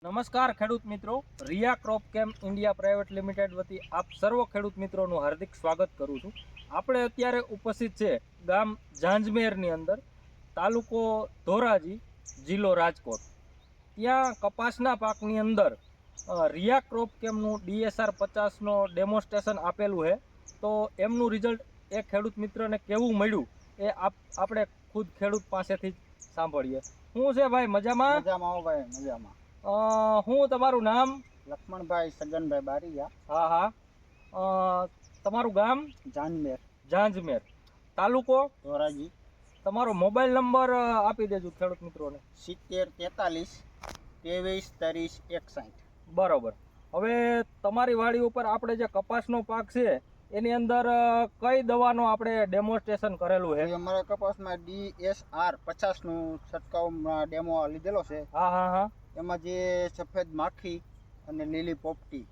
નમસ્કાર ખેડૂત મિત્રો, રિયા ક્રોપ કેમ ઇન્ડિયા પ્રાઇવેટ લિમિટેડ વતી આપ સર્વ ખેડૂત મિત્રોનું હાર્દિક સ્વાગત કરું છું. આપણે અત્યારે ઉપસ્થિત છે ગામ ઝાંઝમેરની અંદર, તાલુકો ધોરાજી, જિલ્લો રાજકોટ. ત્યાં કપાસના પાકની અંદર રિયા ક્રોપ કેમનું DSR 50નો ડેમોન્સ્ટ્રેશન આપેલું છે. તો એમનું રિઝલ્ટ એ ખેડૂત મિત્રને કેવું મળ્યું એ આપણે ખુદ ખેડૂત પાસેથી જ સાંભળીએ. શું છે ભાઈ, મજામાં? મજામાં હો ભાઈ, મજામાં. હું તમારું નામ? લક્ષ્મણભાઈ સગનભાઈ બારીયા. હા. તમારું ગામ? જાનમેર. ઝાંઝમેર. તાલુકો? ધોરાજી. તમારો મોબાઈલ નંબર આપી દેજો ખેડૂત મિત્રોને. 70 43 23 30 61. બરોબર. હવે તમારી વાડી ઉપર આપણે જે કપાસનો પાક છે એની અંદર કઈ દવાનો આપણે ડેમોન્સ્ટ્રેશન કરેલું છે? અમારા કપાસમાં DSR 50નું છંટકાવમાં ડેમો લીધેલો છે. હા. એમાં જે સફેદ માખી અને લીલી પોપટી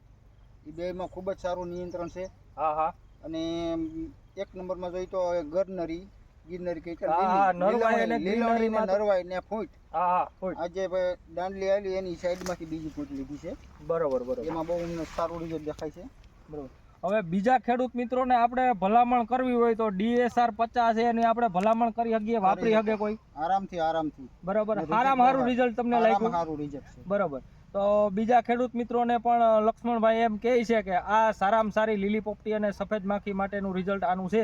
એ બેમાં ખૂબ જ સારું નિયંત્રણ છે. હા. અને એક નંબરમાં જોઈએ તો ગિરનરી કઈ નરવાઈ ને ફૂટ. આજે દાંડલી આવેલી એની સાઈડમાંથી બીજી ફૂટ લીધી છે. બરોબર. એમાં બહુ સારું રિઝલ્ટ દેખાય છે. બરોબર. હવે બીજા ખેડૂત મિત્રોને આપણે ભલામણ કરવી હોય તો DSR 50 છે એની આપણે ભલામણ કરી શકીએ, વાપરી શકે કોઈ? આરામથી. બરોબર. સારામાં સારું રિઝલ્ટ તમને લાગ્યું? સારું રિઝલ્ટ છે. બરોબર. તો બીજા ખેડૂત મિત્રોને પણ લક્ષ્મણભાઈ એમ કહે છે કે આ સારામાં સારી લીલી પોપટી અને સફેદ માખી માટેનું રિઝલ્ટ આનું છે.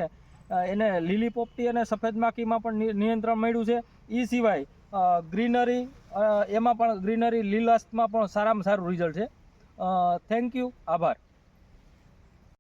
એને લીલી પોપટી અને સફેદ માખીમાં પણ નિયંત્રણ મળ્યું છે. એ સિવાય ગ્રીનરી, એમાં પણ ગ્રીનરી લીલાશમાં પણ સારામાં સારું રિઝલ્ટ છે. થેન્ક યુ, આભાર.